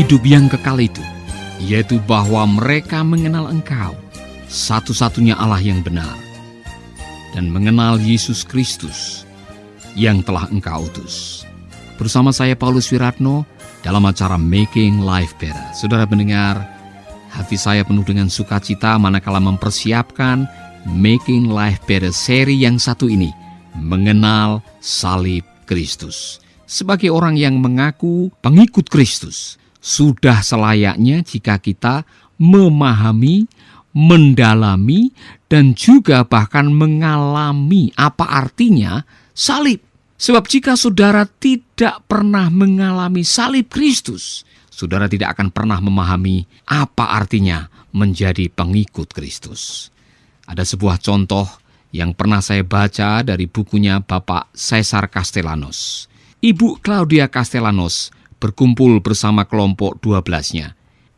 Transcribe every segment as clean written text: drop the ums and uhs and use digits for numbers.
hidup yang kekal itu, yaitu bahwa mereka mengenal Engkau, satu-satunya Allah yang benar, dan mengenal Yesus Kristus yang telah Engkau utus. Bersama saya Paulus Wiratno dalam acara Making Life Better. Saudara pendengar, hati saya penuh dengan sukacita manakala mempersiapkan Making Life Better seri yang satu ini, mengenal salib Kristus. Sebagai orang yang mengaku pengikut Kristus, sudah selayaknya jika kita memahami, mendalami, dan juga bahkan mengalami apa artinya salib. Sebab jika saudara tidak pernah mengalami salib Kristus, saudara tidak akan pernah memahami apa artinya menjadi pengikut Kristus. Ada sebuah contoh yang pernah saya baca dari bukunya Bapak Caesar Castellanos. Ibu Claudia Castellanos berkumpul bersama kelompok 12-nya.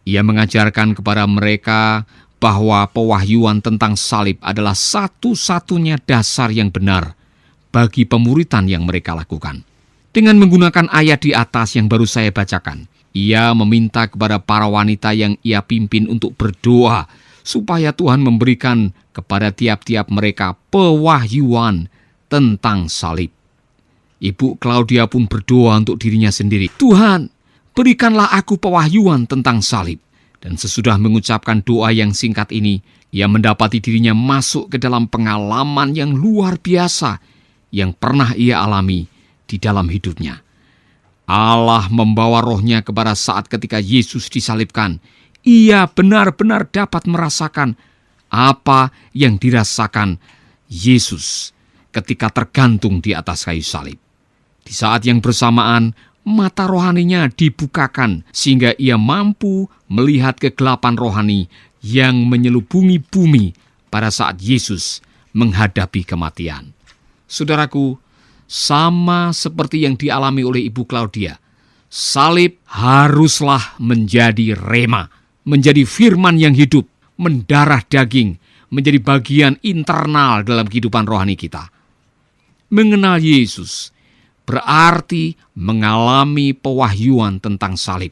Ia mengajarkan kepada mereka bahwa pewahyuan tentang salib adalah satu-satunya dasar yang benar bagi pemuritan yang mereka lakukan. Dengan menggunakan ayat di atas yang baru saya bacakan, ia meminta kepada para wanita yang ia pimpin untuk berdoa supaya Tuhan memberikan kepada tiap-tiap mereka pewahyuan tentang salib. Ibu Claudia pun berdoa untuk dirinya sendiri. Tuhan, berikanlah aku pewahyuan tentang salib. Dan sesudah mengucapkan doa yang singkat ini, ia mendapati dirinya masuk ke dalam pengalaman yang luar biasa yang pernah ia alami di dalam hidupnya. Allah membawa rohnya kepada saat ketika Yesus disalibkan. Ia benar-benar dapat merasakan apa yang dirasakan Yesus ketika tergantung di atas kayu salib. Di saat yang bersamaan, mata rohaninya dibukakan sehingga ia mampu melihat kegelapan rohani yang menyelubungi bumi pada saat Yesus menghadapi kematian. Saudaraku, sama seperti yang dialami oleh Ibu Claudia, salib haruslah menjadi rema, menjadi firman yang hidup, mendarah daging, menjadi bagian internal dalam kehidupan rohani kita. Mengenal Yesus berarti mengalami pewahyuan tentang salib.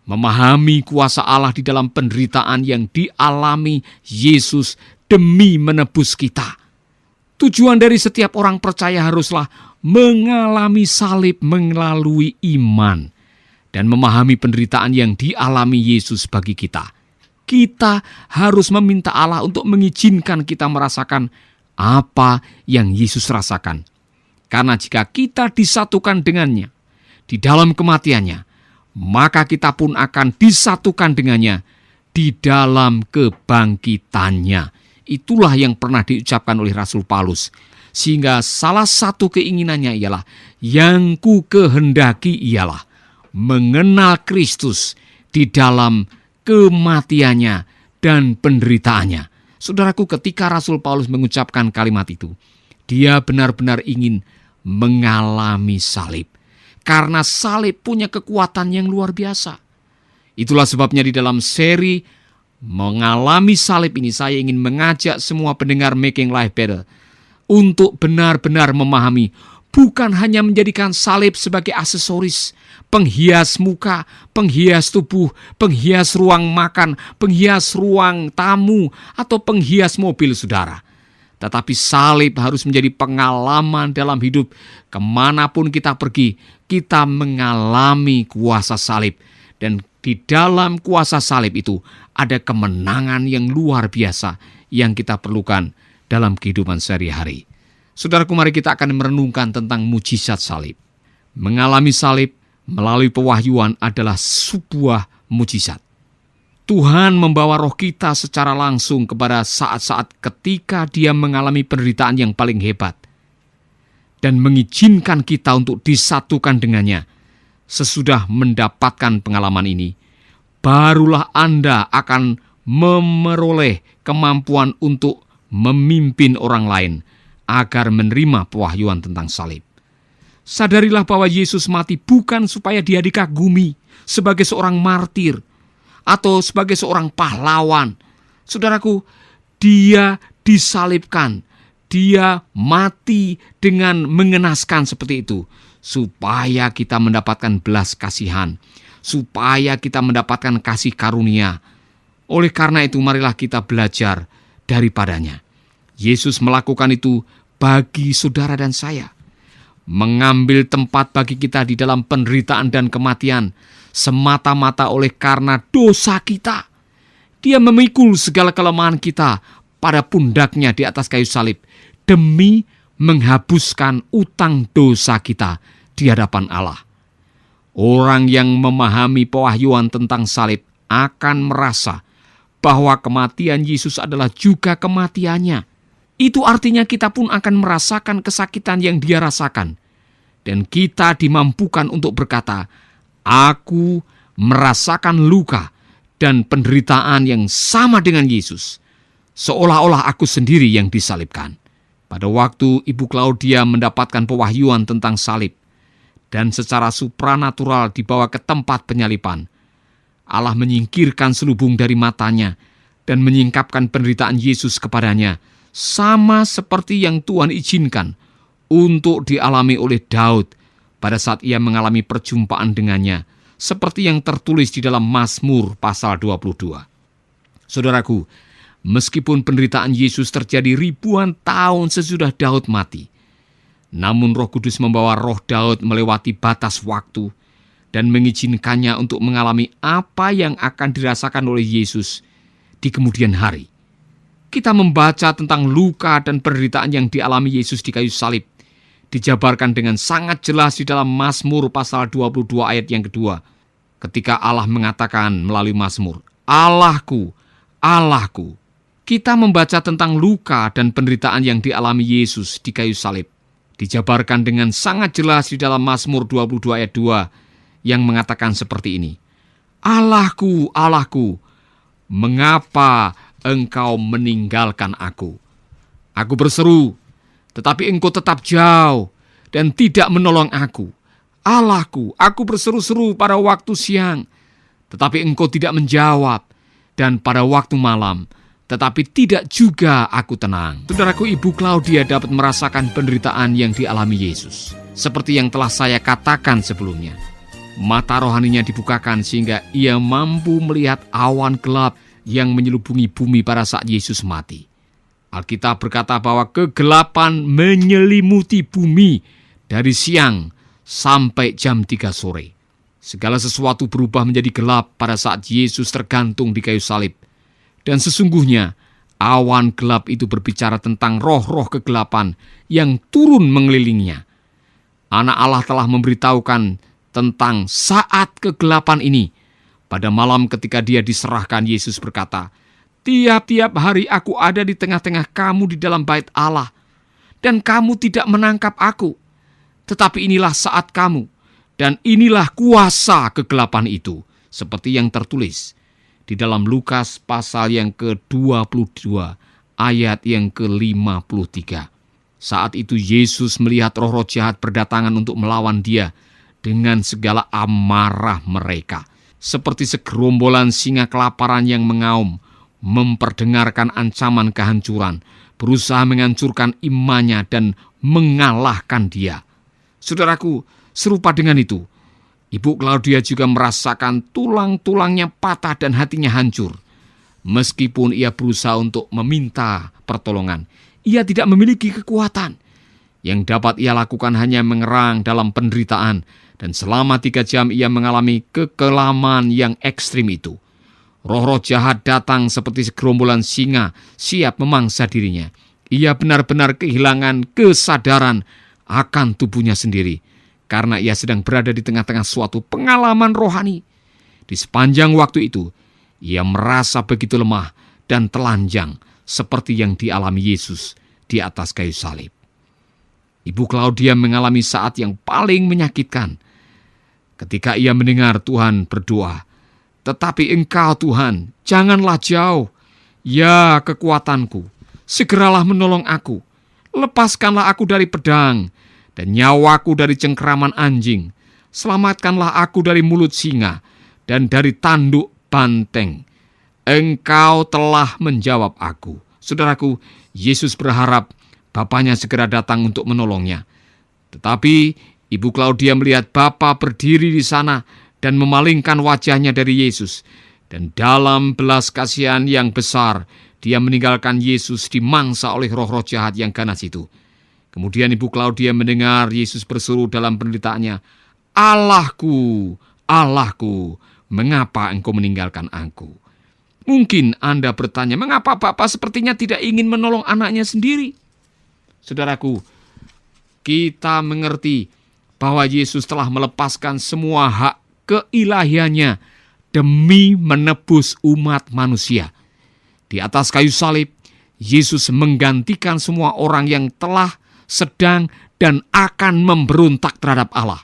Memahami kuasa Allah di dalam penderitaan yang dialami Yesus demi menebus kita. Tujuan dari setiap orang percaya haruslah mengalami salib melalui iman dan memahami penderitaan yang dialami Yesus bagi kita. Kita harus meminta Allah untuk mengizinkan kita merasakan apa yang Yesus rasakan. Karena jika kita disatukan dengannya di dalam kematiannya, maka kita pun akan disatukan dengannya di dalam kebangkitannya. Itulah yang pernah diucapkan oleh Rasul Paulus. Sehingga salah satu keinginannya ialah, yang ku kehendaki ialah mengenal Kristus di dalam kematiannya dan penderitaannya. Saudaraku, ketika Rasul Paulus mengucapkan kalimat itu, dia benar-benar ingin mengalami salib. Karena salib punya kekuatan yang luar biasa. Itulah sebabnya di dalam seri mengalami salib ini, saya ingin mengajak semua pendengar Making Life Better untuk benar-benar memahami, bukan hanya menjadikan salib sebagai aksesoris, penghias muka, penghias tubuh, penghias ruang makan, penghias ruang tamu, atau penghias mobil saudara. Tetapi salib harus menjadi pengalaman dalam hidup. Kemanapun kita pergi, kita mengalami kuasa salib. Dan di dalam kuasa salib itu ada kemenangan yang luar biasa yang kita perlukan dalam kehidupan sehari-hari. Saudaraku, mari kita akan merenungkan tentang mujizat salib. Mengalami salib melalui pewahyuan adalah sebuah mujizat. Tuhan membawa roh kita secara langsung kepada saat-saat ketika Dia mengalami penderitaan yang paling hebat dan mengizinkan kita untuk disatukan dengannya. Sesudah mendapatkan pengalaman ini, barulah Anda akan memperoleh kemampuan untuk memimpin orang lain agar menerima pewahyuan tentang salib. Sadarilah bahwa Yesus mati bukan supaya Dia dikagumi sebagai seorang martir atau sebagai seorang pahlawan. Saudaraku, Dia disalibkan, Dia mati dengan mengenaskan seperti itu, supaya kita mendapatkan belas kasihan, supaya kita mendapatkan kasih karunia. Oleh karena itu, marilah kita belajar daripadanya. Yesus melakukan itu bagi saudara dan saya, mengambil tempat bagi kita di dalam penderitaan dan kematian, semata-mata oleh karena dosa kita. Dia memikul segala kelemahan kita pada pundaknya di atas kayu salib, demi menghapuskan utang dosa kita di hadapan Allah. Orang yang memahami pewahyuan tentang salib akan merasa bahwa kematian Yesus adalah juga kematiannya. Itu artinya kita pun akan merasakan kesakitan yang dia rasakan. Dan kita dimampukan untuk berkata, aku merasakan luka dan penderitaan yang sama dengan Yesus, seolah-olah aku sendiri yang disalibkan. Pada waktu Ibu Claudia mendapatkan pewahyuan tentang salib, dan secara supranatural dibawa ke tempat penyaliban, Allah menyingkirkan selubung dari matanya dan menyingkapkan penderitaan Yesus kepadanya, sama seperti yang Tuhan izinkan untuk dialami oleh Daud pada saat ia mengalami perjumpaan dengannya, seperti yang tertulis di dalam Mazmur pasal 22. Saudaraku, meskipun penderitaan Yesus terjadi ribuan tahun sesudah Daud mati, namun Roh Kudus membawa roh Daud melewati batas waktu dan mengizinkannya untuk mengalami apa yang akan dirasakan oleh Yesus di kemudian hari. Kita membaca tentang luka dan penderitaan yang dialami Yesus di kayu salib, dijabarkan dengan sangat jelas di dalam Mazmur pasal 22 ayat yang kedua, ketika Allah mengatakan melalui Mazmur, Allahku, Allahku. Kita membaca tentang luka dan penderitaan yang dialami Yesus di kayu salib, dijabarkan dengan sangat jelas di dalam Mazmur 22 ayat 2, yang mengatakan seperti ini, Allahku, Allahku, mengapa engkau meninggalkan aku? Aku berseru, tetapi engkau tetap jauh dan tidak menolong aku. Allahku, aku berseru-seru pada waktu siang, tetapi engkau tidak menjawab, dan pada waktu malam, tetapi tidak juga aku tenang. Saudaraku, Ibu Claudia dapat merasakan penderitaan yang dialami Yesus, seperti yang telah saya katakan sebelumnya. Mata rohaninya dibukakan sehingga ia mampu melihat awan gelap yang menyelubungi bumi pada saat Yesus mati. Alkitab berkata bahwa kegelapan menyelimuti bumi dari siang sampai jam 3 sore. Segala sesuatu berubah menjadi gelap pada saat Yesus tergantung di kayu salib. Dan sesungguhnya awan gelap itu berbicara tentang roh-roh kegelapan yang turun mengelilinginya. Anak Allah telah memberitahukan tentang saat kegelapan ini. Pada malam ketika dia diserahkan, Yesus berkata, tiap-tiap hari aku ada di tengah-tengah kamu di dalam bait Allah, dan kamu tidak menangkap aku. Tetapi inilah saat kamu, dan inilah kuasa kegelapan itu, seperti yang tertulis di dalam Lukas pasal yang ke-22, ayat yang ke-53. Saat itu Yesus melihat roh-roh jahat berdatangan untuk melawan dia, dengan segala amarah mereka, seperti segerombolan singa kelaparan yang mengaum, memperdengarkan ancaman kehancuran, berusaha menghancurkan imannya dan mengalahkan dia. Saudaraku, serupa dengan itu, Ibu Claudia juga merasakan tulang-tulangnya patah dan hatinya hancur. Meskipun ia berusaha untuk meminta pertolongan, ia tidak memiliki kekuatan. Yang dapat ia lakukan hanya mengerang dalam penderitaan, dan selama 3 jam ia mengalami kekelaman yang ekstrim itu. Roh-roh jahat datang seperti segerombolan singa siap memangsa dirinya. Ia benar-benar kehilangan kesadaran akan tubuhnya sendiri, karena ia sedang berada di tengah-tengah suatu pengalaman rohani. Di sepanjang waktu itu, ia merasa begitu lemah dan telanjang seperti yang dialami Yesus di atas kayu salib. Ibu Claudia mengalami saat yang paling menyakitkan ketika ia mendengar Tuhan berdoa, tetapi Engkau Tuhan, janganlah jauh. Ya kekuatanku, segeralah menolong aku. Lepaskanlah aku dari pedang dan nyawaku dari cengkeraman anjing. Selamatkanlah aku dari mulut singa dan dari tanduk banteng. Engkau telah menjawab aku. Saudaraku, Yesus berharap Bapaknya segera datang untuk menolongnya. Tetapi Ibu Claudia melihat Bapa berdiri di sana dan memalingkan wajahnya dari Yesus. Dan dalam belas kasihan yang besar, dia meninggalkan Yesus dimangsa oleh roh-roh jahat yang ganas itu. Kemudian Ibu Claudia mendengar Yesus berseru dalam penderitaannya, "Allahku, Allahku, mengapa engkau meninggalkan aku?" Mungkin Anda bertanya, mengapa Bapak sepertinya tidak ingin menolong anaknya sendiri? Saudaraku, kita mengerti bahwa Yesus telah melepaskan semua hak keilahiannya demi menebus umat manusia. Di atas kayu salib, Yesus menggantikan semua orang yang telah, sedang, dan akan memberontak terhadap Allah.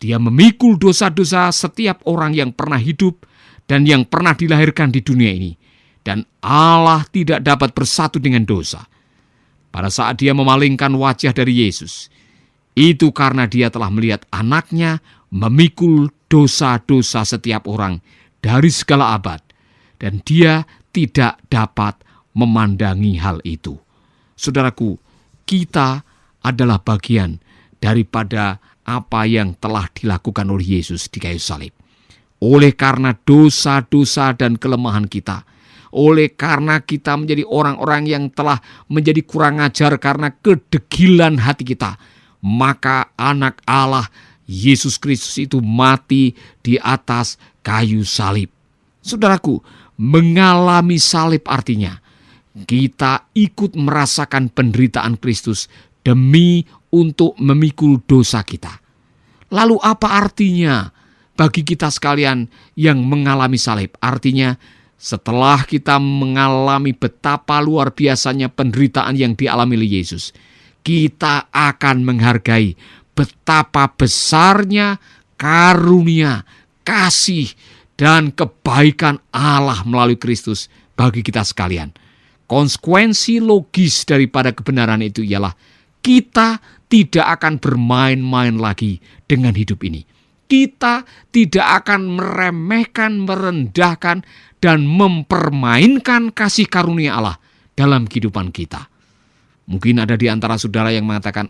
Dia memikul dosa-dosa setiap orang yang pernah hidup dan yang pernah dilahirkan di dunia ini. Dan Allah tidak dapat bersatu dengan dosa. Pada saat dia memalingkan wajah dari Yesus, itu karena dia telah melihat anaknya memikul dosa-dosa setiap orang dari segala abad. Dan dia tidak dapat memandangi hal itu. Saudaraku, kita adalah bagian daripada apa yang telah dilakukan oleh Yesus di kayu salib. Oleh karena dosa-dosa dan kelemahan kita, oleh karena kita menjadi orang-orang yang telah menjadi kurang ajar karena kedegilan hati kita, maka anak Allah Yesus Kristus itu mati di atas kayu salib. Saudaraku, mengalami salib artinya kita ikut merasakan penderitaan Kristus demi untuk memikul dosa kita. Lalu apa artinya bagi kita sekalian yang mengalami salib? Artinya setelah kita mengalami betapa luar biasanya penderitaan yang dialami oleh Yesus, kita akan menghargai betapa besarnya karunia, kasih, dan kebaikan Allah melalui Kristus bagi kita sekalian. Konsekuensi logis daripada kebenaran itu ialah kita tidak akan bermain-main lagi dengan hidup ini. Kita tidak akan meremehkan, merendahkan, dan mempermainkan kasih karunia Allah dalam kehidupan kita. Mungkin ada di antara saudara yang mengatakan,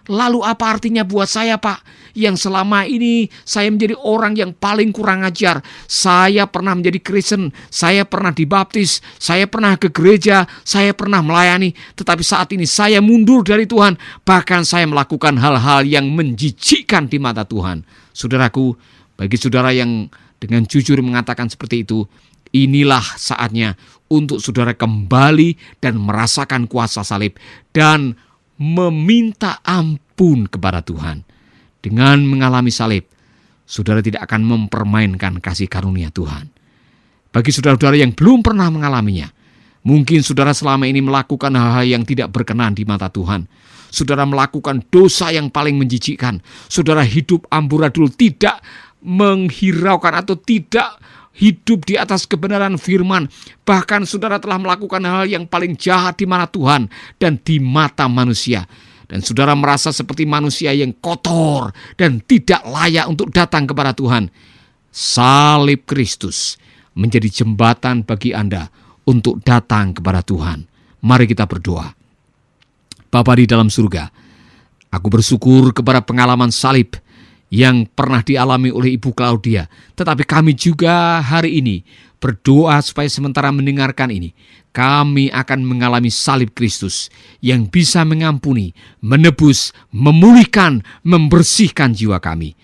lalu apa artinya buat saya, Pak? Yang selama ini saya menjadi orang yang paling kurang ajar. Saya pernah menjadi Kristen, saya pernah dibaptis, saya pernah ke gereja, saya pernah melayani. Tetapi saat ini saya mundur dari Tuhan. Bahkan saya melakukan hal-hal yang menjijikkan di mata Tuhan. Saudaraku, bagi saudara yang dengan jujur mengatakan seperti itu, inilah saatnya untuk saudara kembali dan merasakan kuasa salib dan meminta ampun kepada Tuhan. Dengan mengalami salib, saudara tidak akan mempermainkan kasih karunia Tuhan. Bagi saudara-saudara yang belum pernah mengalaminya, mungkin saudara selama ini melakukan hal-hal yang tidak berkenan di mata Tuhan. Saudara melakukan dosa yang paling menjijikkan. Saudara hidup amburadul, tidak menghiraukan atau tidak hidup di atas kebenaran firman. Bahkan saudara telah melakukan hal yang paling jahat di mata Tuhan dan di mata manusia. Dan saudara merasa seperti manusia yang kotor dan tidak layak untuk datang kepada Tuhan. Salib Kristus menjadi jembatan bagi Anda untuk datang kepada Tuhan. Mari kita berdoa. Bapa di dalam surga, aku bersyukur kepada pengalaman salib yang pernah dialami oleh Ibu Claudia. Tetapi kami juga hari ini berdoa supaya sementara mendengarkan ini, kami akan mengalami salib Kristus yang bisa mengampuni, menebus, memulihkan, membersihkan jiwa kami.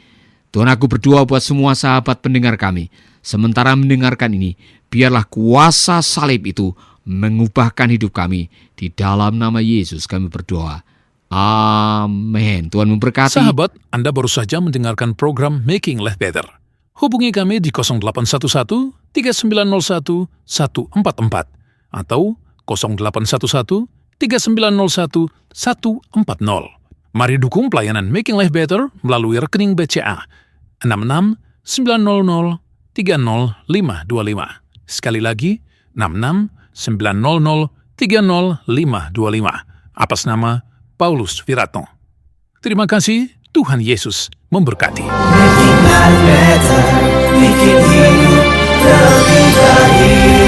Tuhan, aku berdoa buat semua sahabat pendengar kami. Sementara mendengarkan ini, biarlah kuasa salib itu mengubahkan hidup kami. Di dalam nama Yesus kami berdoa. Amin. Tuhan memberkati. Sahabat, Anda baru saja mendengarkan program Making Life Better. Hubungi kami di 0811-3901-144 atau 0811-3901-140. Mari dukung pelayanan Making Life Better melalui rekening BCA 6690300525. Sekali lagi, 6690300525. Atas nama Paulus Wiratno. Terima kasih, Tuhan Yesus memberkati. Making life better, bikin hidup lebih baik.